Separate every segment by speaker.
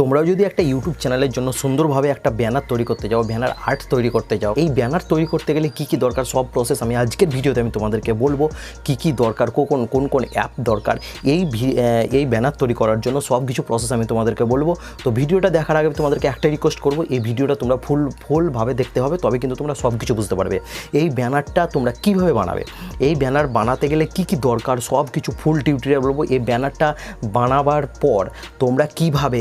Speaker 1: তোমরাও যদি একটা ইউটিউব চ্যানেলের জন্য সুন্দরভাবে একটা ব্যানার তৈরি করতে যাও, ব্যানার আর্ট তৈরি করতে যাও, এই ব্যানার তৈরি করতে গেলে কী কী দরকার সব প্রসেস আমি আজকের ভিডিওতে আমি তোমাদেরকে বলবো। কী কী দরকার, কোন কোন অ্যাপ দরকার এই ব্যানার তৈরি করার জন্য সব কিছু প্রসেস আমি তোমাদেরকে বলবো। তো ভিডিওটা দেখার আগে তোমাদেরকে একটাই রিকোয়েস্ট করবো, এই ভিডিওটা তোমরা ফুলভাবে দেখতে হবে, তবে কিন্তু তোমরা সব কিছু বুঝতে পারবে। এই ব্যানারটা তোমরা কীভাবে বানাবে, এই ব্যানার বানাতে গেলে কী কী দরকার সব কিছু ফুল টিউটোরিয়াল বলবো। এই ব্যানারটা বানাবার পর তোমরা কীভাবে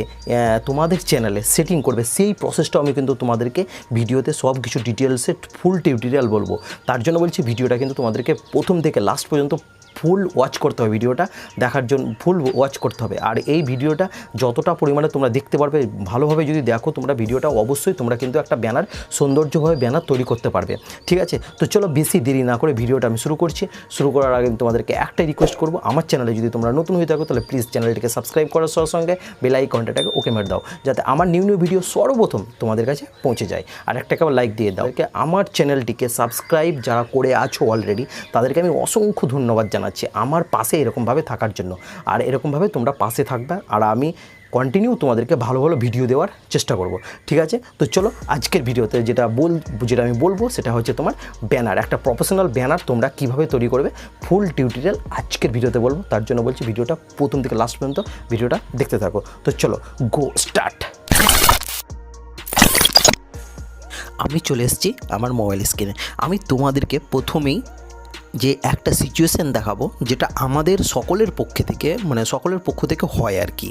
Speaker 1: তোমাদের চ্যানেলে সেটিং করবে সেই প্রসেসটাও আমি কিন্তু তোমাদেরকে ভিডিওতে সব কিছু ডিটেলসে ফুল টিউটোরিয়াল বলবো। তার জন্য বলছি ভিডিওটা কিন্তু তোমাদেরকে প্রথম থেকে লাস্ট পর্যন্ত ফুল ওয়াচ করতে হবে, ভিডিওটা দেখার জন্য ফুল ওয়াচ করতে হবে। আর এই ভিডিওটা যতটা পরিমাণে তোমরা দেখতে পারবে, ভালোভাবে যদি দেখো তোমরা ভিডিওটা, অবশ্যই তোমরা কিন্তু একটা ব্যানার সৌন্দর্যভাবে ব্যানার তৈরি করতে পারবে। ঠিক আছে, তো চলো বেশি দেরি না করে ভিডিওটা আমি শুরু করছি। শুরু করার আগে তোমাদেরকে একটাই রিকোয়েস্ট করবো, আমার চ্যানেলে যদি তোমরা নতুন হয়ে থাকো তাহলে প্লিজ চ্যানেলটিকে সাবস্ক্রাইব করার সঙ্গে বেল আইকনটাকে ওকে মেরে দাও, যাতে আমার নিউ ভিডিও সর্বপ্রথম তোমাদের কাছে পৌঁছে যায়। আর একটা লাইক দিয়ে দাও। আমার চ্যানেলটিকে সাবস্ক্রাইব যারা করে আছো অলরেডি, তাদেরকে আমি অসংখ্য ধন্যবাদ জানাচ্ছি আমার পাশে এরকমভাবে থাকার জন্য। আর এরকমভাবে তোমরা পাশে থাকবে, আর আমি কন্টিনিউ তোমাদেরকে ভালো ভালো ভিডিও দেওয়ার চেষ্টা করব। ঠিক আছে, তো চলো আজকের ভিডিওতে যেটা আমি বলবো সেটা হচ্ছে তোমার ব্যানার, একটা প্রফেশনাল ব্যানার তোমরা কিভাবে তৈরি করবে ফুল টিউটোরিয়াল আজকের ভিডিওতে বলবো। তার জন্য বলছি ভিডিওটা প্রথম থেকে লাস্ট পর্যন্ত ভিডিওটা দেখতে থাকো। তো চলো গো স্টার্ট। আমি চলে এসেছি আমার মোবাইল স্ক্রিনে। আমি তোমাদেরকে প্রথমেই যে একটা সিচুয়েশান দেখাবো, যেটা আমাদের সকলের পক্ষ থেকে হয় আর কি।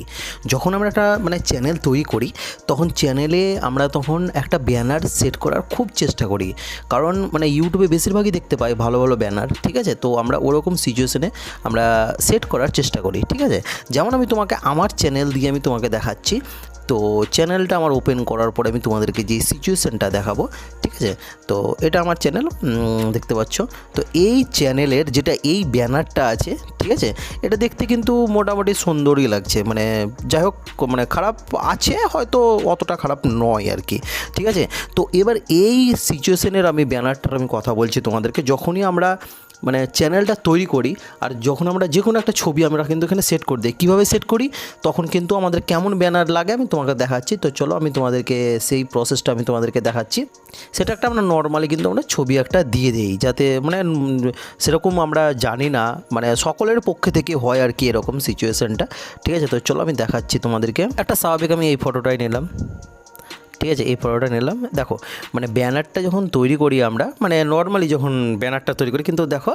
Speaker 1: যখন আমরা একটা চ্যানেল তৈরি করি, তখন চ্যানেলে আমরা একটা ব্যানার সেট করার খুব চেষ্টা করি, কারণ ইউটিউবে বেশিরভাগই দেখতে পাই ভালো ভালো ব্যানার। ঠিক আছে, তো আমরা ওরকম সিচুয়েশানে আমরা সেট করার চেষ্টা করি। ঠিক আছে, যেমন আমি তোমাকে আমার চ্যানেল দিয়ে আমি তোমাকে দেখাচ্ছি। তো চ্যানেলটা আমার ওপেন করার পরে আমি তোমাদেরকে যে সিচুয়েশানটা দেখাবো। ঠিক আছে, তো এটা আমার চ্যানেল দেখতে পাচ্ছ। তো এই চ্যানেলের যেটা এই ব্যানারটা আছে, ঠিক আছে, এটা দেখতে কিন্তু মোটামুটি সুন্দরই লাগছে, যাই হোক খারাপ আছে হয়তো, অতটা খারাপ নয় আর কি। ঠিক আছে, তো এবার এই সিচুয়েশানের আমি ব্যানারটার আমি কথা বলছি তোমাদেরকে। যখনই আমরা চ্যানেলটা তৈরি করি, আর যখন আমরা যে কোনো একটা ছবি আমরা কিন্তু এখানে সেট করে দিই, কীভাবে সেট করি, তখন কিন্তু আমাদের কেমন ব্যানার লাগে আমি তোমাকে দেখাচ্ছি। তো চলো আমি তোমাদেরকে সেই প্রসেসটা আমি তোমাদেরকে দেখাচ্ছি। সেটা একটা আমরা নর্মালি কিন্তু আমরা ছবি একটা দিয়ে দিই, যাতে সেরকম আমরা জানি না, সকলের পক্ষে থেকে হয় আর কি এরকম সিচুয়েশানটা। ঠিক আছে, তো চলো আমি দেখাচ্ছি তোমাদেরকে। একটা স্বাভাবিক আমি এই ফটোটাই নিলাম। ঠিক আছে, এই ফটোটা নিলাম। দেখো ব্যানারটা যখন তৈরি করি আমরা, নর্মালি যখন ব্যানারটা তৈরি করি, কিন্তু দেখো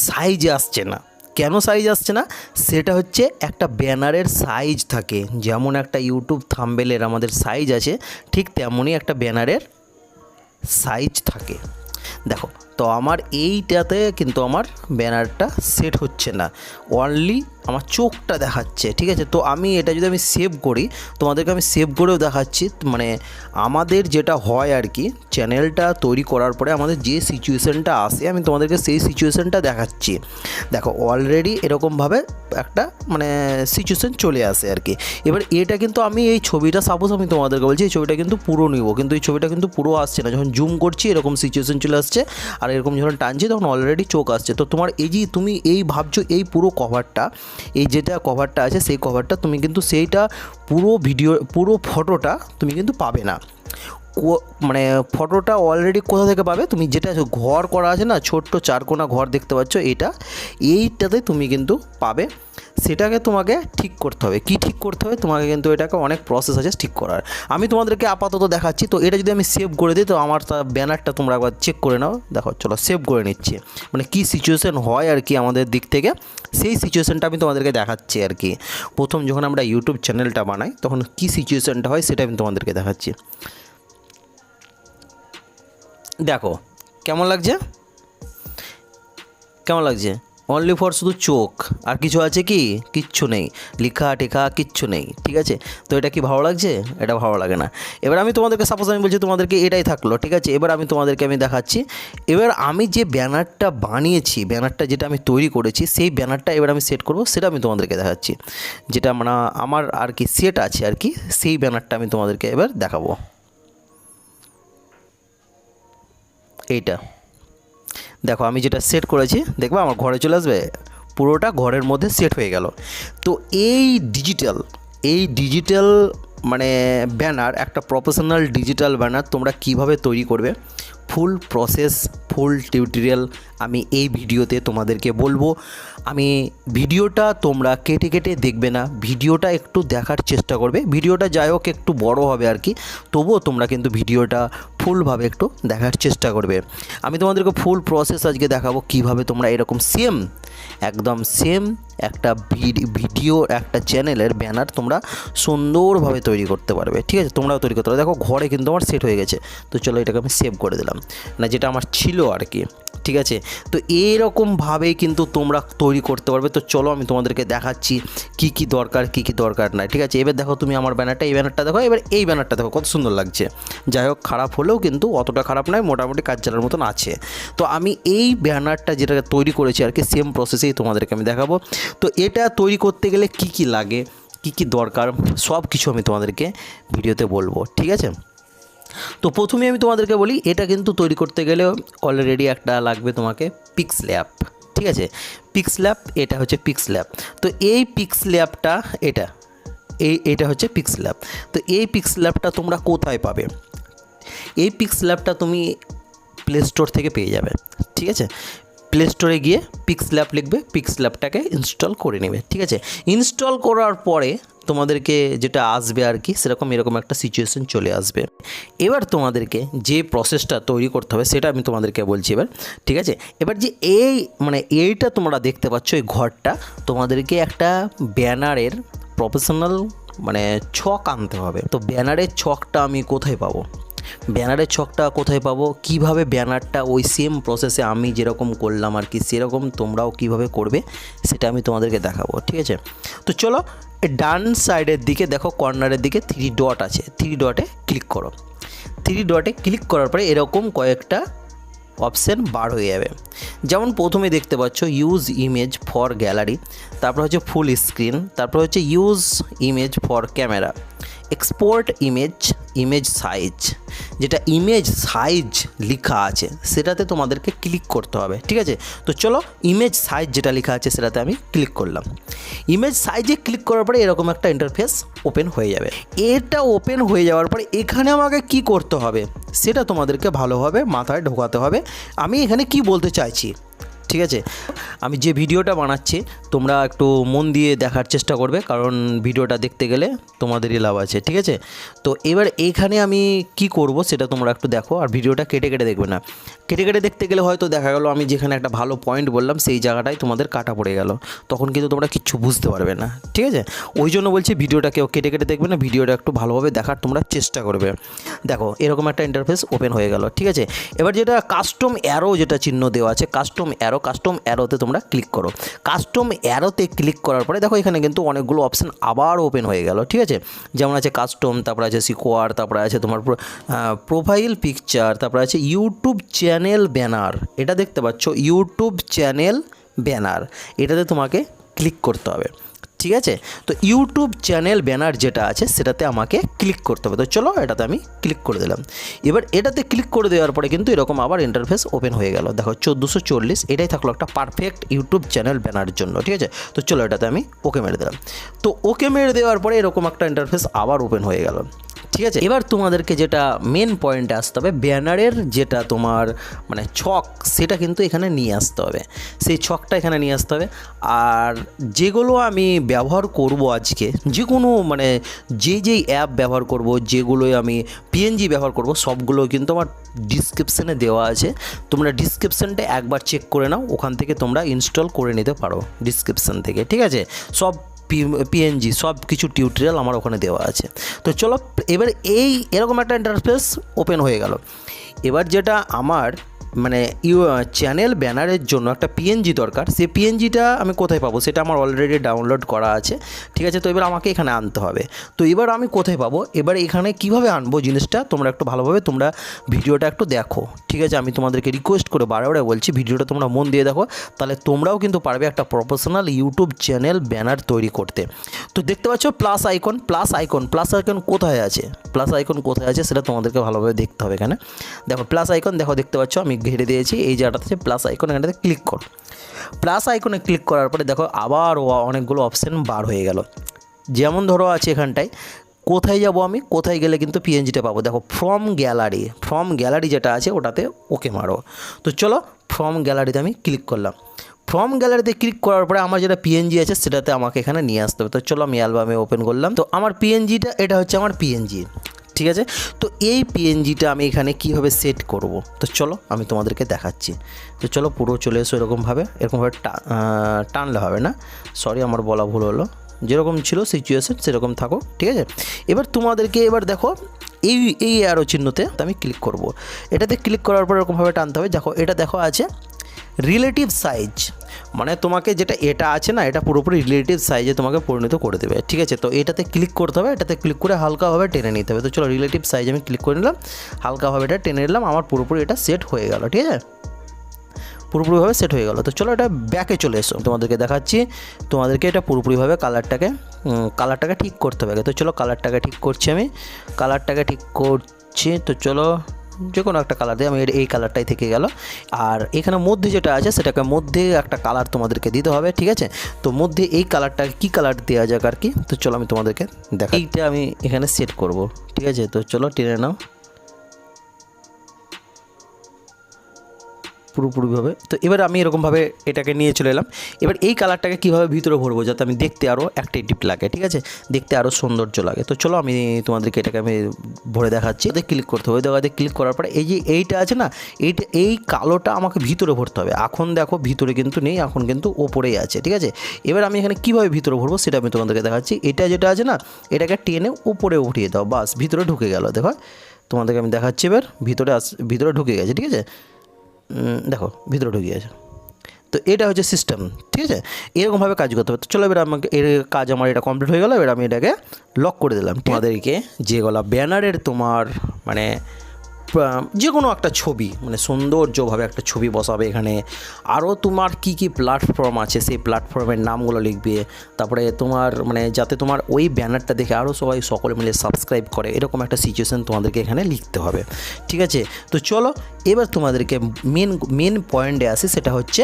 Speaker 1: সাইজ আসছে না। কেন সাইজ আসছে না? সেটা হচ্ছে একটা ব্যানারের সাইজ থাকে, যেমন একটা ইউটিউব থাম্বনেলের আমাদের সাইজ আছে, ঠিক তেমনই একটা ব্যানারের সাইজ থাকে। দেখো, তো আমার এইটাতে কিন্তু আমার ব্যানারটা সেট হচ্ছে না, অনলি আমার চোখটা দেখাচ্ছে। ঠিক আছে, তো আমি এটা যদি আমি সেভ করি, তোমাদেরকে আমি সেভ করেও দেখাচ্ছি। আমাদের যেটা হয় আর কি, চ্যানেলটা তৈরি করার পরে আমাদের যে সিচুয়েশানটা আসে, আমি তোমাদেরকে সেই সিচুয়েশানটা দেখাচ্ছি। দেখো অলরেডি এরকমভাবে একটা সিচুয়েশান চলে আসে আর কি। এবার এটা কিন্তু আমি এই ছবিটা, সাপোজ আমি তোমাদেরকে বলছি এই ছবিটা কিন্তু পুরো নিব, কিন্তু এই ছবিটা কিন্তু পুরো আসছে না। যখন জুম করছি এরকম সিচুয়েশান চলে আসছে, আর এরকম যখন টানছি তখন অলরেডি চোখ আসছে। তো তোমার এই যে তুমি এই ভাবছো এই পুরো কভারটা, এই যেটা কভারটা আছে সেই কভারটা তুমি কিন্তু সেইটা পুরো ফটোটা তুমি কিন্তু পাবে না। ফটোটা অলরেডি কোথা থেকে পাবে? তুমি যেটা ঘর করা আছে না, ছোট্ট চারকোনা ঘর দেখতে পাচ্ছ, এইটাতে তুমি কিন্তু পাবে। সেটাকে তোমাকে ঠিক করতে হবে। কি ঠিক করতে হবে? তোমাকে কিন্তু এটাকে অনেক প্রসেস আছে ঠিক করার। আমি তোমাদেরকে আপাতত দেখাচ্ছি। তো এটা যদি আমি সেভ করে দিই, তো আমার ব্যানারটা তোমরা একবার চেক করে নাও। দেখো চলো সেভ করে নিচ্ছি, কী সিচুয়েশান হয় আর কি আমাদের দিক থেকে, সেই সিচুয়েশানটা আমি তোমাদেরকে দেখাচ্ছি আর কি। প্রথম যখন আমরা ইউটিউব চ্যানেলটা বানাই, তখন কী সিচুয়েশানটা হয় সেটা আমি তোমাদেরকে দেখাচ্ছি। দেখো কেমন লাগছে, অনলি ফর শুধু চোখ, আর কিছু আছে কি? কিচ্ছু নেই, লেখা টেখা কিচ্ছু নেই। ঠিক আছে, তো এটা কি ভালো লাগছে? এটা ভালো লাগে না। এবার আমি তোমাদেরকে সাপোজ আমি বলছি তোমাদেরকে এটাই থাকলো। ঠিক আছে, এবার আমি তোমাদেরকে আমি দেখাচ্ছি। এবার আমি যে ব্যানারটা বানিয়েছি, ব্যানারটা যেটা আমি তৈরি করেছি, সেই ব্যানারটা এবার আমি সেট করব, সেটা আমি তোমাদেরকে দেখাচ্ছি। যেটা আমার আর কি সেট আছে আর কি, সেই ব্যানারটা আমি তোমাদেরকে এবার দেখাবো। এইটা দেখো আমি যেটা সেট করেছি, দেখবে আমার ঘরে চলে আসবে, পুরোটা ঘরের মধ্যে সেট হয়ে গেল। তো এই ডিজিটাল মানে ব্যানার, একটা প্রফেশনাল ডিজিটাল ব্যানার তোমরা কিভাবে তৈরি করবে, ফুল প্রসেস, ফুল টিউটোরিয়াল আমি এই ভিডিওতে তোমাদেরকে বলবো। আমি ভিডিওটা তোমরা কেটে কেটে দেখবে না, ভিডিওটা একটু দেখার চেষ্টা করবে। ভিডিওটা যাই হোক একটু বড় হবে আর কি, তবুও তোমরা কিন্তু ভিডিওটা ফুলভাবে একটু দেখার চেষ্টা করবে। আমি তোমাদেরকে ফুল প্রসেস আজকে দেখাবো কিভাবে তোমরা এরকম সেম, একদম সেম একটা ভিডিও, একটা চ্যানেলের ব্যানার তোমরা সুন্দরভাবে তৈরি করতে পারবে। ঠিক আছে, তোমরাও তৈরি করতে পারবে। দেখো ঘরে কিন্তু আমার সেট হয়ে গেছে, তো চলো এটাকে আমি সেভ করে দিলাম, না যেটা আমার ছিল আর কি। ঠিক আছে, তো এইরকমভাবেই কিন্তু তোমরা তৈরি করতে পারবে। তো চলো আমি তোমাদেরকে দেখাচ্ছি কি কি দরকার, কি কি দরকার নাই। ঠিক আছে, এবার দেখো তুমি আমার ব্যানারটা, এই ব্যানারটা দেখো, এবার এই ব্যানারটা দেখো কত সুন্দর লাগছে। যাই হোক খারাপ হলেও কিন্তু অতটা খারাপ নয়, মোটামুটি কাজ চালার মতন আছে। তো আমি এই ব্যানারটা যেটা তৈরি করেছি আর কি, সেম প্রসেসেই তোমাদেরকে আমি দেখাবো। তো এটা তৈরি করতে গেলে কি কি লাগে, কি কি দরকার, সব কিছু আমি তোমাদেরকে ভিডিওতে বলবো। ঠিক আছে, তো প্রথমে আমি তোমাদেরকে বলি, এটা কিন্তু তৈরি করতে গেলে অলরেডি একটা লাগবে তোমাকে পিক্সল্যাব। ঠিক আছে, পিক্সল্যাব, এটা হচ্ছে পিক্সল্যাব। তো এই পিক্সল্যাবটা, এটা হচ্ছে পিক্সল্যাব। তো এই পিক্সল্যাবটা তোমরা কোথায় পাবে? এই পিক্সল্যাবটা তুমি প্লে স্টোর থেকে পেয়ে যাবে। ঠিক আছে, প্লে স্টোরে গিয়ে পিক্সল্যাব লিখবে, পিক্সল্যাবটাকে ইনস্টল করে নেবে। ঠিক আছে, ইনস্টল করার পরে তোমাদেরকে যেটা আসবে আর কি, সেরকম এরকম একটা সিচুয়েশন চলে আসবে। এবার তোমাদেরকে যে প্রসেসটা তৈরি করতে হবে সেটা আমি তোমাদেরকে বলছি এবার। ঠিক আছে, এবার যে এইটা তোমরা দেখতে পাচ্ছ, এই ঘরটা, তোমাদেরকে একটা ব্যানারের প্রফেশনাল মানে ছক আনতে হবে। তো ব্যানারের ছকটা আমি কোথায় পাবো? ব্যানারের ছকটা কোথায় পাবো, কিভাবে ব্যানারটা ওই সেম প্রসেসে আমি যেরকম করলাম আর কি, সেরকম তোমরাও কিভাবে করবে সেটা আমি তোমাদেরকে দেখাবো। ঠিক আছে, তো চলো ডান সাইডের দিকে দেখো, কর্নারের দিকে 3 ডট আছে, 3 ডটে ক্লিক করো। 3 ডটে ক্লিক করার পরে এরকম কয়েকটা অপশান বার হয়ে যাবে। যেমন প্রথমে দেখতে পাচ্ছ ইউজ ইমেজ ফর গ্যালারি, তারপর হচ্ছে ফুল স্ক্রিন, তারপর হচ্ছে use image for camera, export image size, যেটা ইমেজ সাইজ লেখা আছে সেটাতে তোমাদেরকে ক্লিক করতে হবে। ঠিক আছে, তো চলো ইমেজ সাইজ যেটা লেখা আছে সেটাতে আমি ক্লিক করলাম। ইমেজ সাইজে ক্লিক করার পরে এরকম একটা ইন্টারফেস ওপেন হয়ে যাবে। এটা ওপেন হয়ে যাওয়ার পরে এখানে আমাকে কি করতে হবে সেটা তোমাদেরকে ভালোভাবে মাথায় ঢোকাতে হবে আমি এখানে কি বলতে চাইছি। ঠিক আছে, আমি যে ভিডিওটা বানাচ্ছি তোমরা একটু মন দিয়ে দেখার চেষ্টা করবে, কারণ ভিডিওটা দেখতে গেলে তোমাদেরই লাভ আছে। ঠিক আছে, তো এবার এইখানে আমি কি করব সেটা তোমরা একটু দেখো, আর ভিডিওটা কেটে কেটে দেখবে না। কেটে কেটে দেখতে গেলে হয়তো দেখা গেল আমি যেখানে একটা ভালো পয়েন্ট বললাম সেই জায়গাটায় তোমাদের কাটা পড়ে গেল, তখন কিন্তু তোমরা কিচ্ছু বুঝতে পারবে না। ঠিক আছে, ওই জন্য বলছি ভিডিওটা কেউ কেটে কেটে দেখবে না, ভিডিওটা একটু ভালোভাবে দেখার তোমরা চেষ্টা করবে। দেখো এরকম একটা ইন্টারফেস ওপেন হয়ে গেল। ঠিক আছে, এবার যেটা কাস্টম অ্যারো যেটা চিহ্ন দেওয়া আছে, কাস্টম অ্যারোতে তোমরা ক্লিক করো। কাস্টম অ্যারোতে ক্লিক করার পরে দেখো এখানে কিন্তু অনেকগুলো অপশান আবার ওপেন হয়ে গেল। ঠিক আছে, যেমন আছে কাস্টম, তারপরে আছে সিকোয়ার, তারপরে আছে তোমার প্রোফাইল পিকচার, তারপরে আছে ইউটিউব চ্যানেল ব্যানার। এটা দেখতে পাচ্ছ ইউটিউব চ্যানেল ব্যানার, এটাতে তোমাকে ক্লিক করতে হবে। ঠিক আছে, তো ইউটিউব চ্যানেল ব্যানার যেটা আছে সেটাতে আমাকে ক্লিক করতে হবে। তো চলো এটাতে আমি ক্লিক করে দিলাম। এবার এটাতে ক্লিক করে দেওয়ার পরে কিন্তু এরকম আবার ইন্টারফেস ওপেন হয়ে গেল। দেখো 1440, এটাই থাকলো একটা পারফেক্ট ইউটিউব চ্যানেল ব্যানারের জন্য। ঠিক আছে, তো চলো এটাতে আমি ওকে মেরে দিলাম। তো ওকে মেরে দেওয়ার পরে এরকম একটা ইন্টারফেস আবার ওপেন হয়ে গেল। ঠিক আছে, এবার তোমাদেরকে যেটা মেন পয়েন্টে আসতে হবে, ব্যানারের যেটা তোমার মানে ছক সেটা কিন্তু এখানে নিয়ে আসতে হবে, সেই ছকটা এখানে নিয়ে আসতে হবে। আর যেগুলো আমি ব্যবহার করব আজকে, যে কোনো মানে যেই অ্যাপ ব্যবহার করব, যেগুলোই আমি পিএনজি ব্যবহার করব, সবগুলো কিন্তু আমার ডিসক্রিপশানে দেওয়া আছে। তোমরা ডিসক্রিপশানটা একবার চেক করে নাও, ওখান থেকে তোমরা ইনস্টল করে নিতে পারো ডিসক্রিপশান থেকে। ঠিক আছে, সব পিএনজি সব কিছু টিউটোরিয়াল আমার ওখানে দেওয়া আছে। তো চলো এবার এরকম একটা ইন্টারফেস ওপেন হয়ে গেল। এবার যেটা আমার মানে চ্যানেল ব্যানারের জন্য একটা পিএনজি দরকার, সেই পিএনজিটা আমি কোথায় পাবো সেটা আমার অলরেডি ডাউনলোড করা আছে। ঠিক আছে, তো এবার আমাকে এখানে আনতে হবে। তো এবার আমি কোথায় পাবো, এবার এখানে কিভাবে আনবো জিনিসটা তোমরা একটু ভালোভাবে তোমরা ভিডিওটা একটু দেখো। ঠিক আছে, আমি তোমাদেরকে রিকোয়েস্ট করে বারে বলছি ভিডিওটা তোমরা মন দিয়ে দেখো, তাহলে তোমরাও কিন্তু পারবে একটা প্রফেশনাল ইউটিউব চ্যানেল ব্যানার তৈরি করতে। তো দেখতে পাচ্ছ প্লাস আইকন কোথায় আছে, প্লাস আইকন কোথায় আছে সেটা তোমাদেরকে ভালোভাবে দেখতে হবে। এখানে দেখো প্লাস আইকন, দেখো দেখতে পাচ্ছ আমি ঘেরে দিয়েছি এই জায়গাটাতে প্লাস আইকন, এখানটাতে ক্লিক করো। প্লাস আইকনে ক্লিক করার পরে দেখো আবার অনেকগুলো অপশান বার হয়ে গেল। যেমন ধরো আছে এখানটায় কোথায় যাব আমি, কোথায় গেলে কিন্তু পিএনজিটা পাবো, দেখো ফ্রম গ্যালারি যেটা আছে ওটাতে ওকে মারো। তো চলো ফ্রম গ্যালারিতে আমি ক্লিক করলাম। ফ্রম গ্যালারিতে ক্লিক করার পরে আমার যেটা পিএনজি আছে সেটাতে আমাকে এখানে নিয়ে আসতে হবে। তো চলো আমি অ্যালবামে ওপেন করলাম। তো আমার পিএনজিটা এটা হচ্ছে আমার পিএনজি, ঠিক আছে। তো এই পিএনজিটা আমি এখানে কীভাবে সেট করব, তো চলো আমি তোমাদেরকে দেখাচ্ছি। তো চলো পুরো চলে এসো এরকমভাবে টানলে হবে না, সরি আমার বলা ভুল হলো, যেরকম ছিল সিচুয়েশন সেরকম থাকো, ঠিক আছে। এবার তোমাদেরকে দেখো এই অ্যারো চিহ্নতে আমি ক্লিক করব। এটাতে ক্লিক করার পর এরকমভাবে টানতে হবে। দেখো এটা দেখো আছে রিলেটিভ সাইজ, মানে তোমাকে যেটা এটা আছে না, এটা পুরোপুরি রিলেটিভ সাইজে তোমাকে পরিণত করে দেবে, ঠিক আছে। তো এটাতে ক্লিক করতে হবে, এটাতে ক্লিক করে হালকাভাবে টেনে নিতে হবে। তো চলো রিলেটিভ সাইজ আমি ক্লিক করে নিলাম, হালকাভাবে এটা টেনে নিলাম, আমার পুরোপুরি এটা সেট হয়ে গেল, ঠিক আছে, পুরোপুরিভাবে সেট হয়ে গেল। তো চলো এটা ব্যাকে চলে এসো, তোমাদেরকে দেখাচ্ছি। তোমাদেরকে এটা পুরোপুরিভাবে কালারটাকে ঠিক করতে হবে। তো চলো কালারটাকে ঠিক করছি, আমি কালারটাকে ঠিক করছি। তো চলো যে কোনো একটা কালার দিয়ে আমি এই কালারটাই থেকে গেল। আর এখানে মধ্যে যেটা আছে সেটাকে মধ্যে একটা কালার তোমাদেরকে দিতে হবে, ঠিক আছে। তো মধ্যে এই কালারটা কী কালার দেওয়া যাক আর কি, তো চলো আমি তোমাদেরকে দেখাই। এইটা আমি এখানে সেট করব, ঠিক আছে। তো চলো টেনে নাও পুরোপুরিভাবে। তো এবার আমি এরকমভাবে এটাকে নিয়ে চলে এলাম। এবার এই কালারটাকে কীভাবে ভিতরে ভরবো যাতে আমি দেখতে আরও অ্যাট্রাকটিভ লাগে, ঠিক আছে, দেখতে আরও সৌন্দর্য লাগে। তো চলো আমি তোমাদেরকে এটাকে আমি ভরে দেখাচ্ছি। ওদের ক্লিক করতে হবে, ওদের ক্লিক করার পরে এই যে এইটা আছে না, এই কালোটা আমাকে ভিতরে ভরতে হবে। এখন দেখো ভিতরে কিন্তু নেই, এখন কিন্তু ওপরেই আছে, ঠিক আছে। এবার আমি এখানে কীভাবে ভিতরে ভরবো সেটা আমি তোমাদেরকে দেখাচ্ছি। এটা যেটা আছে না, এটাকে টেনে উপরে উঠিয়ে দাও, বাস ভিতরে ঢুকে গেল। দেখো তোমাদেরকে আমি দেখাচ্ছি, এবার ভিতরে ঢুকে গেছে, ঠিক আছে, দেখো ভিতরে ঢুকে গেছে। তো এটা হচ্ছে সিস্টেম, ঠিক আছে, এরকমভাবে কাজ করতে হবে। তো চলো এবার আমাকে এর কাজ আমার এটা কমপ্লিট হয়ে গেল। এবার আমি এটাকে লক করে দিলাম। তোমাদেরকে যেগুলো ব্যানারের তোমার মানে যে কোনো একটা ছবি, মানে সৌন্দর্যভাবে একটা ছবি বসাবে এখানে, আরও তোমার কি কি প্ল্যাটফর্ম আছে সেই প্ল্যাটফর্মের নামগুলো লিখবে, তারপরে তোমার মানে যাতে তোমার ওই ব্যানারটা দেখে আরও সকলে মিলে সাবস্ক্রাইব করে, এরকম একটা সিচুয়েশান তোমাদেরকে এখানে লিখতে হবে, ঠিক আছে। তো চলো এবার তোমাদেরকে মেন পয়েন্টে আসি, সেটা হচ্ছে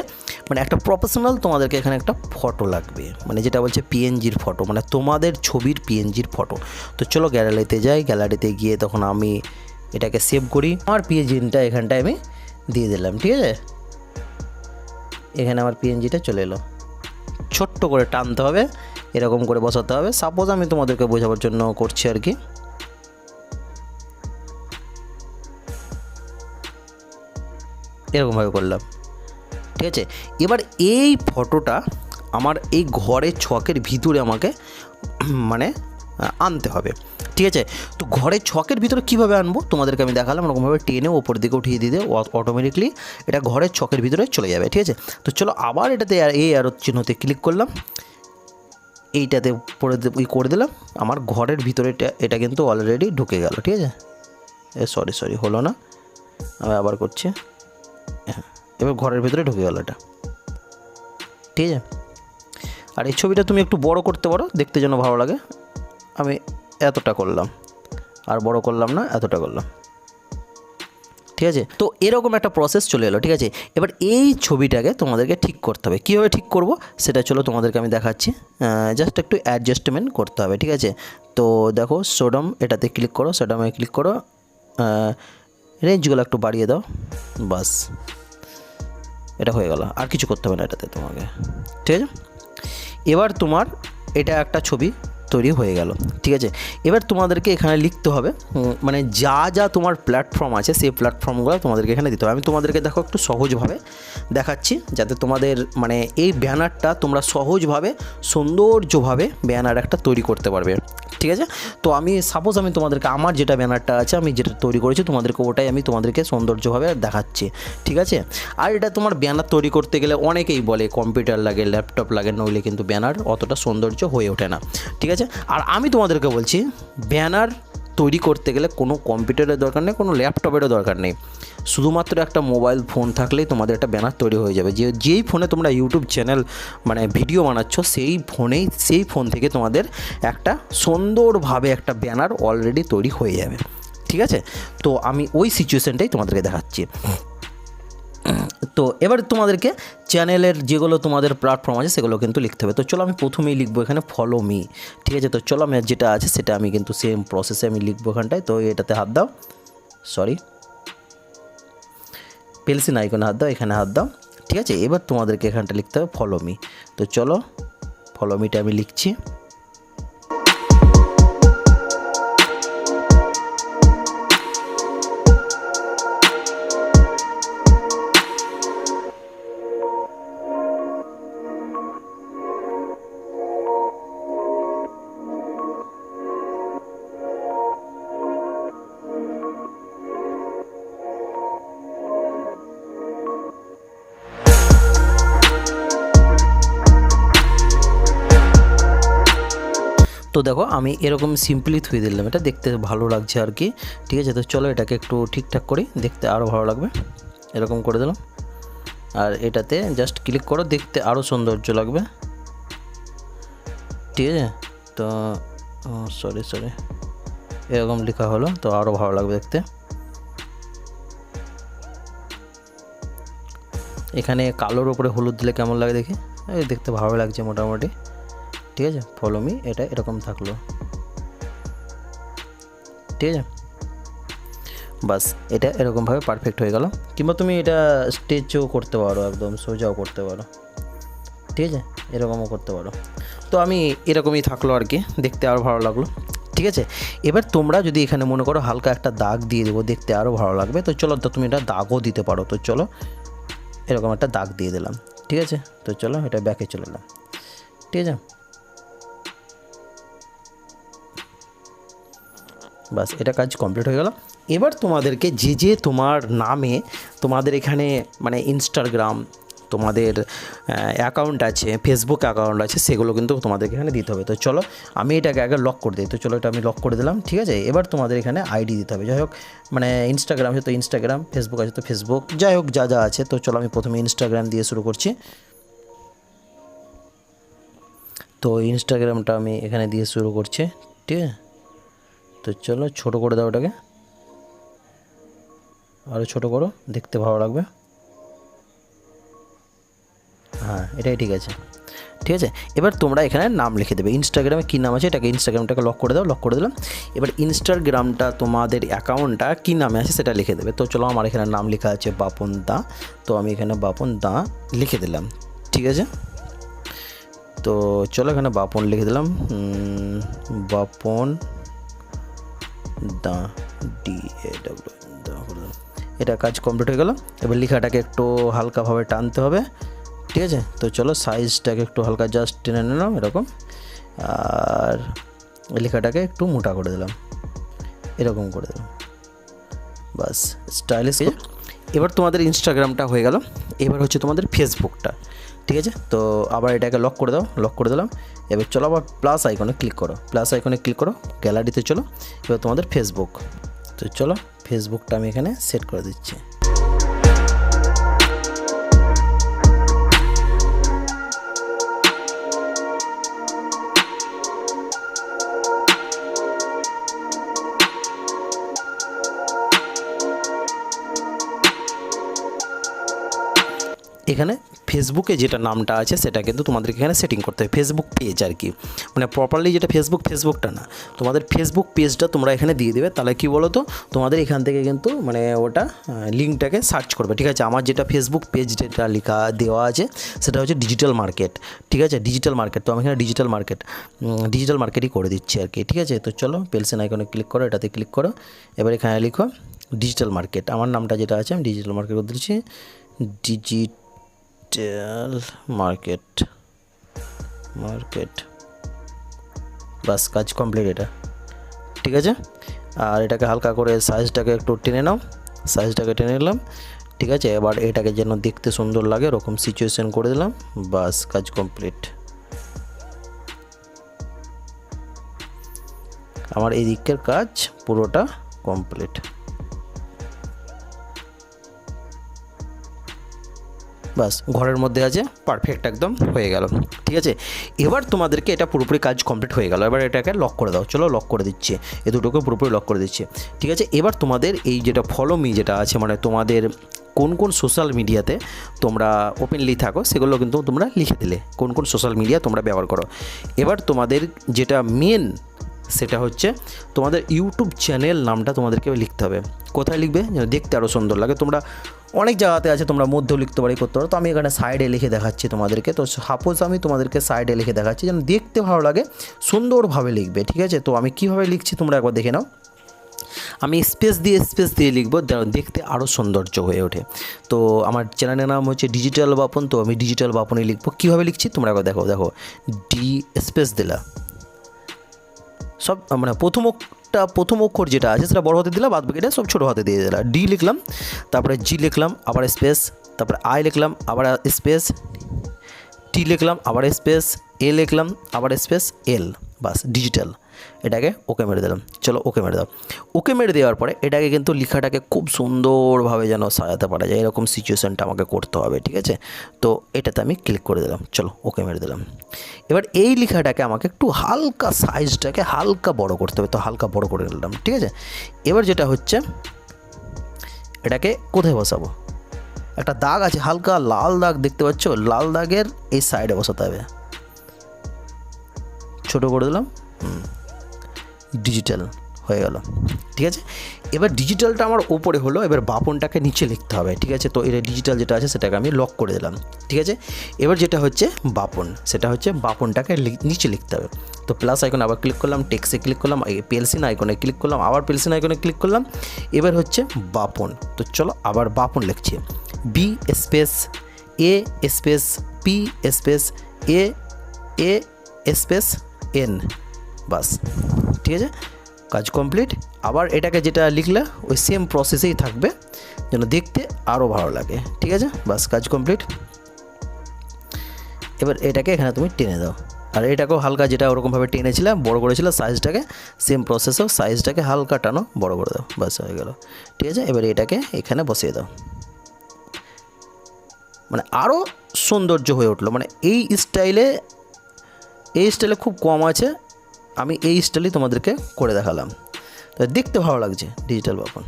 Speaker 1: মানে একটা প্রফেশনাল তোমাদেরকে এখানে একটা ফটো লাগবে, মানে যেটা বলছে পিএনজির ফটো, মানে তোমাদের ছবির পিএনজির ফটো। তো চলো গ্যালারিতে যাই, গ্যালারিতে গিয়ে তখন আমি এটাকে সেভ করি। আমার পিএনজিটা এখানটায় আমি দিয়ে দিলাম, ঠিক আছে, এখানে আমার পিএনজিটা চলে এলো। ছোট্ট করে টানতে হবে, এরকম করে বসাতে হবে। সাপোজ আমি তোমাদেরকে বোঝাবার জন্য করছি আর কি। এরকমভাবে করলাম, ঠিক আছে। এবার এই ফটোটা আমার এই ঘরের ছকের ভিতরে আমাকে মানে আনতে হবে, ঠিক আছে। তো ঘরের ছকের ভিতরে কীভাবে আনবো তোমাদেরকে আমি দেখালাম। এরকমভাবে টেনে ওপর দিকে উঠিয়ে দিতে অটোমেটিকলি এটা ঘরের ছকের ভিতরে চলে যাবে, ঠিক আছে। তো চলো আবার এটাতে এই আরও চিহ্নতে ক্লিক করলাম, এইটাতে করে দিলাম। আমার ঘরের ভিতরে এটা কিন্তু অলরেডি ঢুকে গেল, ঠিক আছে। সরি হলো না, আমি আবার করছি। হ্যাঁ, এবার ঘরের ভিতরে ঢুকে গেল এটা, ঠিক আছে। আর এই ছবিটা তুমি একটু বড় করতে পারো, দেখতে যেন ভালো লাগে। আমি এতটা করলাম, আর বড় করলাম না, এতটা করলাম, ঠিক আছে। তো এরকম একটা প্রসেস চলে এলো, ঠিক আছে। এবার এই ছবিটাকে তোমাদেরকে ঠিক করতে হবে। কীভাবে ঠিক করব সেটা চলো তোমাদেরকে আমি দেখাচ্ছি। জাস্ট একটু অ্যাডজাস্টমেন্ট করতে হবে, ঠিক আছে। তো দেখো সোডম, এটাতে ক্লিক করো, সোডমে ক্লিক করো, রেঞ্জগুলো একটু বাড়িয়ে দাও, বাস এটা হয়ে গেল। আর কিছু করতে হবে না এটাতে তোমাকে, ঠিক আছে। এবার তোমার এটা একটা ছবি তৈরি হয়ে গেল, ঠিক আছে। এবার তোমাদেরকে এখানে লিখতে হবে মানে যা তোমার প্ল্যাটফর্ম আছে সেই প্ল্যাটফর্মগুলো তোমাদেরকে এখানে দিতে হবে। আমি তোমাদেরকে দেখো একটু সহজভাবে দেখাচ্ছি, যাতে তোমাদের মানে এই ব্যানারটা তোমরা সহজভাবে সৌন্দর্যভাবে ব্যানার একটা তৈরি করতে পারবে, ঠিক আছে। তো আমি সাপোজ আমি তোমাদেরকে আমার যেটা ব্যানারটা আছে আমি যেটা তৈরি করেছি তোমাদেরকে ওটাই আমি তোমাদেরকে সৌন্দর্যভাবে দেখাচ্ছি, ঠিক আছে। আর এটা তোমার ব্যানার তৈরি করতে গেলে অনেকেই বলে কম্পিউটার লাগে, ল্যাপটপ লাগে, নইলে কিন্তু ব্যানার অতটা সৌন্দর্য হয়ে ওঠে না, ঠিক আছে। আর আমি তোমাদেরকে বলছি ব্যানার তৈরি করতে গেলে কোনো কম্পিউটারের দরকার নেই, কোনো ল্যাপটপেরও দরকার নেই, শুধুমাত্র একটা মোবাইল ফোন থাকলেই তোমাদের একটা ব্যানার তৈরি হয়ে যাবে। যেই ফোনে তোমরা ইউটিউব চ্যানেল মানে ভিডিও বানাচ্ছ সেই ফোন থেকে তোমাদের একটা সুন্দরভাবে একটা ব্যানার অলরেডি তৈরি হয়ে যাবে, ঠিক আছে। তো আমি ওই সিচুয়েশানটাই তোমাদেরকে দেখাচ্ছি। তো এবার তোমাদেরকে চ্যানেলের যেগুলো তোমাদের প্ল্যাটফর্ম আছে সেগুলো কিন্তু লিখতে হবে। তো চলো আমি প্রথমেই লিখবো এখানে ফলো মি, ঠিক আছে। তো চলো আমি যেটা আছে সেটা আমি কিন্তু সেম প্রসেসে আমি লিখবো এখানটায়। তো এটাতে হাত দাও, সরি পেন্সিল আইকনে হাত দাও, এখানে হাত দাও, ঠিক আছে। এবার তোমাদেরকে এখানটা লিখতে হবে ফলো মি। তো চলো ফলো মিটা আমি লিখছি। তো দেখো আমি এরকম সিম্পলি থুয়ে দিলাম, এটা দেখতে ভালো লাগছে আর কি, ঠিক আছে। তো চলো এটাকে একটু ঠিকঠাক করি, দেখতে আরও ভালো লাগবে, এরকম করে দিলাম। আর এটাতে জাস্ট ক্লিক করো, দেখতে আরও সৌন্দর্য লাগবে, ঠিক আছে। তো সরি এরকম লেখা হলো, তো আরও ভালো লাগবে দেখতে। এখানে কালোর উপরে হলুদ দিলে কেমন লাগে দেখি, দেখতে ভালো লাগছে মোটামুটি, ঠিক আছে। ফলো মি এটা এরকম থাকলো, ঠিক আছে। বাস এটা এরকমভাবে পারফেক্ট হয়ে গেল। কিংবা তুমি এটা স্টেচও করতে পারো, একদম সোজাও করতে পারো, ঠিক আছে, এরকমও করতে পারো। তো আমি এরকমই থাকলো আর কি, দেখতে আরও ভালো লাগলো, ঠিক আছে। এবার তোমরা যদি এখানে মনে করো হালকা একটা দাগ দিয়ে দেবো, দেখতে আরও ভালো লাগবে, তো চলো তো তুমি এটা দাগও দিতে পারো। তো চলো এরকম একটা দাগ দিয়ে দিলাম, ঠিক আছে। তো চলো এটা ব্যাকে চলে এলাম, ঠিক আছে। বাস এটা কাজ কমপ্লিট হয়ে গেল। এবার তোমাদেরকে যে তোমার নামে তোমাদের এখানে মানে ইনস্টাগ্রাম তোমাদের অ্যাকাউন্ট আছে, ফেসবুক অ্যাকাউন্ট আছে, সেগুলো কিন্তু তোমাদেরকে এখানে দিতে হবে। তো চলো আমি এটাকে আগে লক করে দিই। তো চলো এটা আমি লক করে দিলাম, ঠিক আছে। এবার তোমাদের এখানে আইডি দিতে হবে, যাই হোক মানে ইনস্টাগ্রাম আছে তো ইনস্টাগ্রাম, ফেসবুক আছে তো ফেসবুক, যাই হোক যা আছে। তো চলো আমি প্রথমে ইনস্টাগ্রাম দিয়ে শুরু করছি। তো ইনস্টাগ্রামটা আমি এখানে দিয়ে শুরু করছি, ঠিক আছে। তো চলো ছোটো করে দাও ওটাকে, আরও ছোটো করো, দেখতে ভালো লাগবে। হ্যাঁ এটাই ঠিক আছে, ঠিক আছে। এবার তোমরা এখানে নাম লিখে দেবে, ইনস্টাগ্রামে কী নাম আছে এটাকে ইনস্টাগ্রামটাকে লক করে দাও, লক করে দিলাম। এবার ইনস্টাগ্রামটা তোমাদের অ্যাকাউন্টটা কী নামে আছে সেটা লিখে দেবে। তো চলো আমার এখানে নাম লেখা আছে বাপন দা, তো আমি এখানে বাপন দা লিখে দিলাম, ঠিক আছে। তো চলো এখানে বাপন লিখে দিলাম, বাপন দা DAW দা করে দিলাম। এটা কাজ কমপ্লিট হয়ে গেল। এবার লেখাটাকে একটু হালকাভাবে টানতে হবে, ঠিক আছে। তো চলো সাইজটাকে একটু হালকা জাস্ট টেনে নিলাম এরকম, আর লেখাটাকে একটু মোটা করে দিলাম, এরকম করে দিলাম, বাস স্টাইলিশ। এবার তোমাদের ইনস্টাগ্রামটা হয়ে গেল। এবার হচ্ছে তোমাদের ফেসবুকটা, ঠিক আছে। তো আবার এটাকে লক করে দাও, লক করে দিলাম। এবার চলো আবার প্লাস আইকনে ক্লিক করো, প্লাস আইকনে ক্লিক করো, গ্যালারিতে চলো। এবার তোমাদের ফেসবুক, তো চলো ফেসবুকটা আমি এখানে সেট করে দিচ্ছি। এখানে ফেসবুকে যেটা নামটা আছে সেটা কিন্তু তোমাদেরকে এখানে সেটিং করতে হবে, ফেসবুক পেজ আর কি, মানে প্রপারলি যেটা ফেসবুকটা না, তোমাদের ফেসবুক পেজটা তোমরা এখানে দিয়ে দেবে। তাহলে কি বলো তো, তোমাদের এখান থেকে কিন্তু মানে ওটা লিঙ্কটাকে সার্চ করবে, ঠিক আছে। আমার যেটা ফেসবুক পেজ যেটা লেখা দেওয়া আছে সেটা হচ্ছে ডিজিটাল মার্কেট, ঠিক আছে, ডিজিটাল মার্কেট। তো আমি এখানে ডিজিটাল মার্কেটই করে দিচ্ছি আর কি, ঠিক আছে। তো চলো পেন্সিল আইকনে ক্লিক করো, এটাতে ক্লিক করো। এবার এখানে লিখো ডিজিটাল মার্কেট, আমার নামটা যেটা আছে আমি ডিজিটাল মার্কেট করে দিচ্ছি, ডিজিটাল মার্কেট, বাস কাজ কমপ্লিট এটা, ঠিক আছে। আর এটাকে হালকা করে সাইজটাকে একটু টেনে নাও, সাইজটাকে টেনে নিলাম, ঠিক আছে। এবার এটাকে যেন দেখতে সুন্দর লাগে এরকম সিচুয়েশন করে দিলাম, বাস কাজ কমপ্লিট। আমার এই দিকের কাজ পুরোটা কমপ্লিট, বাস ঘরের মধ্যে আছে, পারফেক্ট একদম হয়ে গেল, ঠিক আছে। এবার তোমাদেরকে এটা পুরোপুরি কাজ কমপ্লিট হয়ে গেল। এবার এটাকে লক করে দাও, চলো লক করে দিচ্ছি, এ দুটোকে পুরোপুরি লক করে দিচ্ছি, ঠিক আছে। এবার তোমাদের এই যেটা ফলো মি যেটা আছে মানে তোমাদের কোন কোন সোশ্যাল মিডিয়াতে তোমরা ওপেনলি থাকো সেগুলো কিন্তু তোমরা লিখে দিলে, কোন কোন সোশ্যাল মিডিয়া তোমরা ব্যবহার করো। এবার তোমাদের যেটা মেন সেটা হচ্ছে তোমাদের ইউটিউব চ্যানেল নামটা তোমাদেরকে লিখতে হবে। কোথায় লিখবে যেন দেখতে আরও সুন্দর লাগে। তোমরা অনেক জায়গাতে আছে, তোমরা মধ্যেও লিখতে পারি, করতে পারো। তো আমি এখানে সাইডে লিখে দেখাচ্ছি তোমাদেরকে। তো সাপোজ আমি তোমাদেরকে সাইডে লিখে দেখাচ্ছি যেন দেখতে ভালো লাগে, সুন্দরভাবে লিখবে, ঠিক আছে। তো আমি কীভাবে লিখছি তোমরা একবার দেখে নাও। আমি স্পেস দিয়ে লিখবো, দেখতে আরও সৌন্দর্য হয়ে ওঠে। তো আমার চ্যানেলের নাম হচ্ছে ডিজিটাল বাপন, তো আমি ডিজিটাল বাপনে লিখবো। কীভাবে লিখছি তোমরা একবার দেখো ডি স্পেস দিলা, সব মানে প্রথম অক্ষর যেটা আছে সেটা বড় হাতে দিলাম, বাদ বাকিটা সব ছোটো হাতে দিয়ে দিলাম। ডি লিখলাম, তারপরে জি লিখলাম, আবার স্পেস, তারপরে আই লিখলাম, আবার স্পেস, টি লিখলাম, আবার স্পেস, এ লিখলাম, আবার স্পেস, এল, বাস ডিজিটাল। এটাকে ওকে মেরে দিলাম। চলো ওকে মেরে দাও। ওকে মেরে দেওয়ার পরে এটাকে কিন্তু লেখাটাকে খুব সুন্দরভাবে যেন সাজাতে পারা যায়, এরকম সিচুয়েশানটা আমাকে করতে হবে, ঠিক আছে। তো এটাতে আমি ক্লিক করে দিলাম। চলো ওকে মেরে দিলাম। এবার এই লেখাটাকে আমাকে একটু হালকা সাইজটাকে হালকা বড় করতে হবে, তো হালকা বড় করে নিলাম, ঠিক আছে। এবার যেটা হচ্ছে এটাকে কোথায় বসাবো, একটা দাগ আছে, হালকা লাল দাগ দেখতে পাচ্ছ, লাল দাগের এই সাইডে বসাতে হবে। ছোটো করে দিলাম, ডিজিটাল হয়ে গেল, ঠিক আছে। এবার ডিজিটালটা আমার ওপরে হলো, এবার বাপনটাকে নিচে লিখতে হবে, ঠিক আছে। তো এটা ডিজিটাল যেটা আছে সেটাকে আমি লক করে দিলাম, ঠিক আছে। এবার যেটা হচ্ছে বাপন, সেটা হচ্ছে বাপনটাকে নিচে লিখতে হবে। তো প্লাস আইকন আবার ক্লিক করলাম, টেক্সে ক্লিক করলাম, পেলসিন আইকনে ক্লিক করলাম, আবার পেলসিন আইকনে ক্লিক করলাম। এবার হচ্ছে বাপন। তো চলো আবার বাপন লিখছি, বি স্পেস এ স্পেস পি স্পেস এ এ স্পেস এন, বাস, ঠিক আছে, কাজ কমপ্লিট। আবার এটাকে যেটা লিখলে ওই সেম প্রসেসেই থাকবে যেন দেখতে আরও ভালো লাগে, ঠিক আছে, বাস কাজ কমপ্লিট। এবার এটাকে এখানে তুমি টেনে দাও, আর এটাকেও হালকা যেটা ওরকমভাবে টেনেছিলাম বড় করেছিলাম সাইজটাকে, সেম প্রসেসেও সাইজটাকে হালকা টানো বড় করে দাও, বাস হয়ে গেল, ঠিক আছে। এবার এটাকে এখানে বসিয়ে দাও, মানে আরও সৌন্দর্য হয়ে উঠলো। মানে এই স্টাইলে খুব কম আছে, আমি এই স্টাইলই তোমাদেরকে করে দেখালাম, তো দেখতে ভালো লাগছে। ডিজিটাল বাপন,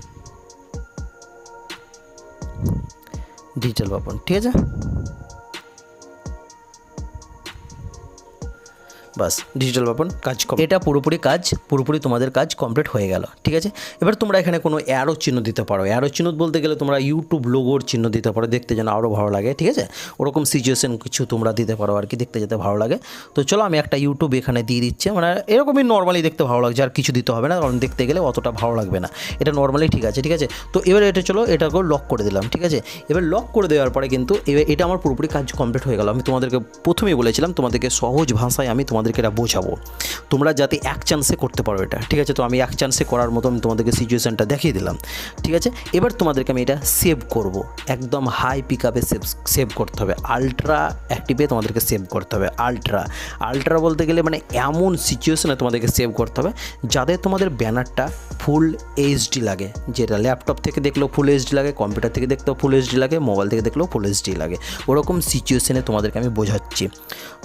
Speaker 1: ঠিক আছে, বাস ডিজিটাল বাপন কাজ এটা পুরোপুরি তোমাদের কাজ কমপ্লিট হয়ে গেল, ঠিক আছে। এবার তোমরা এখানে কোনো অ্যারো চিহ্ন দিতে পারো। অ্যারো চিহ্ন বলতে গেলে তোমরা ইউটিউব লোগোর চিহ্ন দিতে পারো, দেখতে যেন আরও ভালো লাগে, ঠিক আছে। ওরকম সিচুয়েশন কিছু তোমরা দিতে পারো আর কি, দেখতে যেতে ভালো লাগে। তো চলো আমি একটা ইউটিউব এখানে দিয়ে দিচ্ছি, মানে এরকমই নর্মালি দেখতে ভালো লাগছে, আর কিছু দিতে হবে না, কারণ দেখতে গেলে অতটা ভালো লাগবে না, এটা নর্মালি ঠিক আছে, ঠিক আছে। তো এবার এটা চলো এটাকেও লক করে দিলাম, ঠিক আছে। এবার লক করে দেওয়ার পরে কিন্তু এবার এটা আমার পুরোপুরি কাজ কমপ্লিট হয়ে গেল। আমি তোমাদেরকে প্রথমেই বলেছিলাম তোমাদেরকে সহজ ভাষায় আমি তোমাদেরকে এটা বোঝাবো, তোমরা যাতে এক চান্সে করতে পারো এটা, ঠিক আছে। তো আমি এক চান্সে করার মতো আমি তোমাদেরকে সিচুয়েশানটা দেখিয়ে দিলাম, ঠিক আছে। এবার তোমাদেরকে আমি এটা সেভ করব, একদম হাই পিক আপে সেভ করতে হবে, আলট্রা অ্যাক্টিভে তোমাদেরকে সেভ করতে হবে। আলট্রা বলতে গেলে মানে এমন সিচুয়েশনে তোমাদেরকে সেভ করতে হবে যাতে তোমাদের ব্যানারটা ফুল এইচডি লাগে, যেটা ল্যাপটপ থেকে দেখলেও ফুল এইচডি লাগে, কম্পিউটার থেকে দেখলেও ফুল এইচডি লাগে, মোবাইল থেকে দেখলেও ফুল এইচডি লাগে, ওরকম সিচুয়েশনে তোমাদেরকে আমি বোঝাচ্ছি।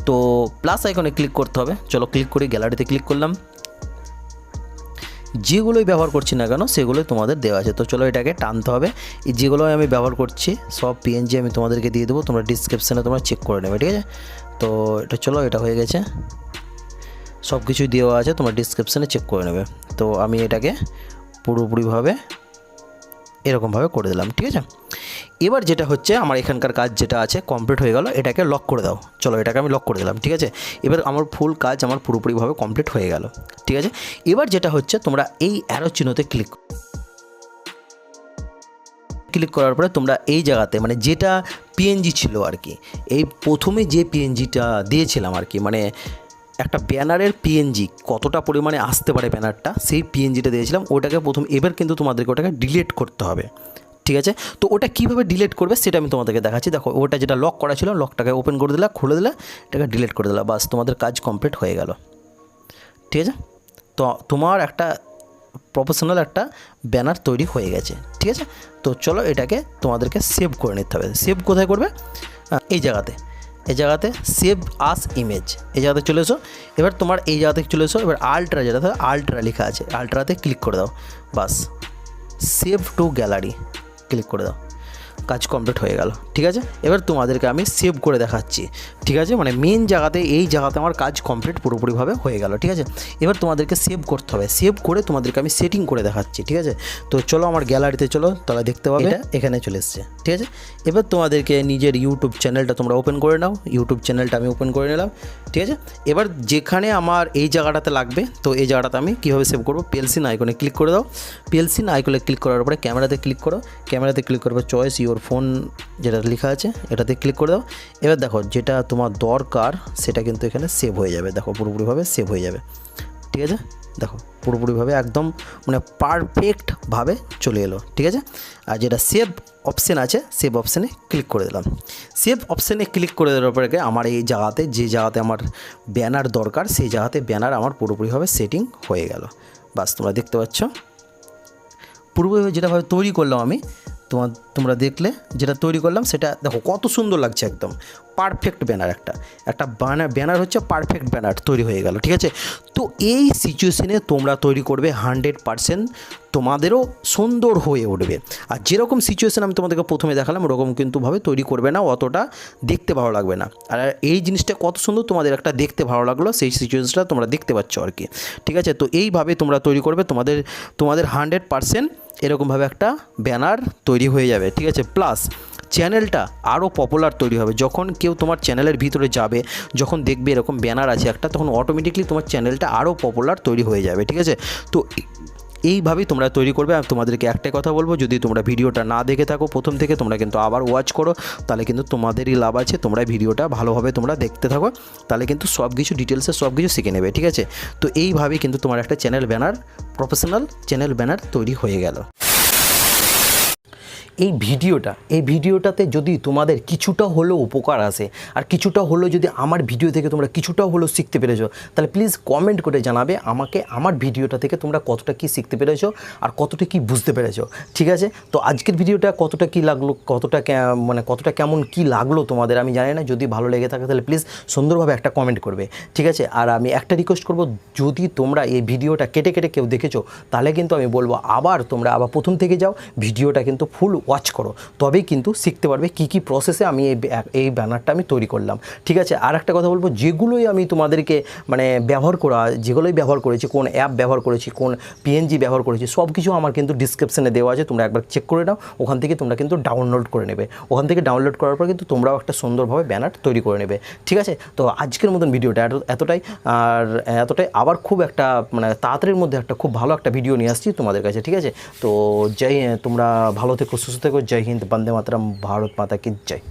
Speaker 1: তো প্লাস আইকনে ক্লিক করতে হবে। চলো ক্লিক করে গ্যালারিতে ক্লিক করলাম, যেগুলোই ব্যবহার করছি না কেন সেগুলোই তোমাদের দেওয়া আছে। তো চলো এটাকে টানতে হবে, যেগুলোই আমি ব্যবহার করছি সব পিএনজি আমি তোমাদেরকে দিয়ে দেবো, তোমরা ডিসক্রিপশানে তোমরা চেক করে নেবে, ঠিক আছে। তো এটা চলো এটা হয়ে গেছে, সব কিছুই দেওয়া আছে, তোমরা ডিসক্রিপশানে চেক করে নেবে। তো আমি এটাকে পুরোপুরিভাবে এরকমভাবে করে দিলাম, ঠিক আছে। এবার যেটা হচ্ছে আমার এখানকার কাজ যেটা আছে কমপ্লিট হয়ে গেল, এটাকে লক করে দাও। চলো এটাকে আমি লক করে দিলাম, ঠিক আছে। এবার আমার ফুল কাজ আমার পুরোপুরিভাবে কমপ্লিট হয়ে গেল, ঠিক আছে। এবার যেটা হচ্ছে তোমরা এই অ্যারো চিহ্নতে ক্লিক করার পরে তোমরা এই জায়গাতে মানে যেটা পিএনজি ছিল আর কি, এই প্রথমে যে পিএনজিটা দিয়েছিলাম আর কি, মানে একটা ব্যানারের পিএনজি কতটা পরিমাণে আসতে পারে ব্যানারটা, সেই পিএনজিটা দিয়েছিলাম ওটাকে প্রথম। এবার কিন্তু তোমাদেরকে ওটাকে ডিলিট করতে হবে, ঠিক আছে। তো ওটা কীভাবে ডিলিট করবে সেটা আমি তোমাদেরকে দেখাচ্ছি। দেখো ওটা যেটা লক করা ছিল, লকটাকে ওপেন করে দিলা, খুলে দিলা, এটাকে ডিলিট করে দিলা, বাস তোমাদের কাজ কমপ্লিট হয়ে গেল, ঠিক আছে। তো তোমার একটা প্রফেশনাল একটা ব্যানার তৈরি হয়ে গেছে, ঠিক আছে। তো চলো এটাকে তোমাদেরকে সেভ করে নিতে হবে। সেভ কোথায় করবে, এই জায়গাতে সেভ আস ইমেজ, এই জায়গাতে চলে এসো। এবার তোমার এই জায়গাতে চলে এসো, এবার আলট্রা যেটা আলট্রা লেখা আছে, আলট্রাতে ক্লিক করে দাও, বাস সেভ টু গ্যালারি ক্লিক করে দাও। কাজ কমপ্লিট হয়ে গেল। ঠিক আছে, এবার তোমাদেরকে আমি সেভ করে দেখাচ্ছি। ঠিক আছে, মানে মেন জায়গাতে এই জায়গাতে আমার কাজ কমপ্লিট পুরোপুরিভাবে হয়ে গেল। ঠিক আছে, এবার তোমাদেরকে সেভ করতে হবে। সেভ করে তোমাদেরকে আমি সেটিং করে দেখাচ্ছি। ঠিক আছে, তো চলো আমার গ্যালারিতে চলো, তাহলে দেখতে পাবে এটা এখানে চলে এসছে। ঠিক আছে, এবার তোমাদেরকে নিজের ইউটিউব চ্যানেলটা তোমরা ওপেন করে নাও। ইউটিউব চ্যানেলটা আমি ওপেন করে নিলাম। ঠিক আছে, এবার যেখানে আমার এই জায়গাটাতে লাগবে, তো এই জায়গাটাতে আমি কীভাবে সেভ করবো, পেন্সিল আইকনে ক্লিক করে দাও। পেন্সিল আইকনে ক্লিক করার পরে ক্যামেরাতে ক্লিক করো। ক্যামেরাতে ক্লিক করবে চয়েস ইওর ফোন যেটা লেখা আছে এটাতে ক্লিক করে দাও। এবার দেখো যেটা তোমার দরকার সেটা কিন্তু এখানে সেভ হয়ে যাবে। দেখো পুরোপুরিভাবে সেভ হয়ে যাবে। ঠিক আছে, দেখো পুরোপুরিভাবে একদম মানে পারফেক্টভাবে চলে এলো। ঠিক আছে, আর যেটা সেভ অপশান আছে সেভ অপশানে ক্লিক করে দিলাম। সেভ অপশানে ক্লিক করে দেওয়ার পরে আমার এই জায়গাতে যে জায়গাতে আমার ব্যানার দরকার সেই জায়গাতে ব্যানার আমার পুরোপুরিভাবে সেটিং হয়ে গেল। বাস তোমরা দেখতে পাচ্ছ পুরোপুরিভাবে যেটাভাবে তৈরি করলাম আমি, তোমরা দেখলে যেটা তৈরি করলাম সেটা দেখো কত সুন্দর লাগছে। একদম পারফেক্ট ব্যানার, একটা ব্যানার হচ্ছে পারফেক্ট ব্যানার তৈরি হয়ে গেল। ঠিক আছে, তো এই সিচুয়েশনে তোমরা তৈরি করবে 100% তোমাদেরও সুন্দর হয়ে উঠবে। আর যেরকম সিচুয়েশান আমি তোমাদেরকে প্রথমে দেখালাম ওরকম কিন্তু ভাবে তৈরি করবে না, অতটা দেখতে ভালো লাগবে না। আর এই জিনিসটা কত সুন্দর তোমাদের একটা দেখতে ভালো লাগলো, সেই সিচুয়েশনটা তোমরা দেখতে পাচ্ছ আর কি। ঠিক আছে, তো এইভাবে তোমরা তৈরি করবে, তোমাদের 100% এরকমভাবে একটা ব্যানার তৈরি হয়ে যাবে। ঠিক আছে, প্লাস চ্যানেলটা আরও পপুলার তৈরি হবে। যখন কেউ তোমার চ্যানেলের ভিতরে যাবে, যখন দেখবে এরকম ব্যানার আছে একটা, তখন অটোমেটিকলি তোমার চ্যানেলটা আরও পপুলার তৈরি হয়ে যাবে। ঠিক আছে, তো এইভাবেই তোমরা তৈরি করবে। আমি তোমাদেরকে একটাই কথা বলবো, যদি তোমরা ভিডিওটা না দেখে থাকো প্রথম থেকে, তোমরা কিন্তু আবার ওয়াচ করো, তাহলে কিন্তু তোমাদেরই লাভ আছে। তোমরা ভিডিওটা ভালোভাবে তোমরা দেখতে থাকো, তাহলে কিন্তু সব কিছু ডিটেলসে সব কিছু শিখে নেবে। ঠিক আছে, তো এইভাবেই কিন্তু তোমার একটা channel banner, professional channel banner তৈরি হয়ে গেল। এই ভিডিওটাতে যদি তোমাদের কিছুটা হলেও উপকার আসে, আর কিছুটা হলেও যদি আমার ভিডিও থেকে তোমরা কিছুটা হলেও শিখতে পেরেছো, তাহলে প্লিজ কমেন্ট করে জানাবে আমাকে আমার ভিডিওটা থেকে তোমরা কতটা কী শিখতে পেরেছো আর কতটা কী বুঝতে পেরেছো। ঠিক আছে, তো আজকের ভিডিওটা কতটা কী লাগলো, কতটা কেমন কী লাগলো তোমাদের আমি জানি না। যদি ভালো লেগে থাকে তাহলে প্লিজ সুন্দরভাবে একটা কমেন্ট করবে। ঠিক আছে, আর আমি একটা রিকোয়েস্ট করব, যদি তোমরা এই ভিডিওটা কেটে কেউ দেখেছো, তাহলে কিন্তু আমি বলবো তোমরা আবার প্রথম থেকে যাও, ভিডিওটা কিন্তু ফুল ওয়াচ করো, তবেই কিন্তু শিখতে পারবে কী প্রসেসে আমি এই ব্যানারটা আমি তৈরি করলাম। ঠিক আছে, আর একটা কথা বলবো, যেগুলোই আমি তোমাদেরকে যেগুলোই ব্যবহার করেছি, কোন অ্যাপ ব্যবহার করেছি, কোন PNG ব্যবহার করেছি, সব কিছু আমার কিন্তু ডিসক্রিপশানে দেওয়া আছে, তোমরা একবার চেক করে নাও। ওখান থেকে তোমরা কিন্তু ডাউনলোড করে নেবে। ওখান থেকে ডাউনলোড করার পর কিন্তু তোমরাও একটা সুন্দরভাবে ব্যানার তৈরি করে নেবে। ঠিক আছে, তো আজকের মতন ভিডিওটা এতটাই। আবার খুব একটা তাড়াতাড়ির মধ্যে একটা খুব ভালো একটা ভিডিও নিয়ে আসছি তোমাদের কাছে। ঠিক আছে, তো তোমরা ভালো থেকো, সুস্থ থেকো। জয় হিন্দ, বন্দে মাতরম, ভারত মাতা কি জয়।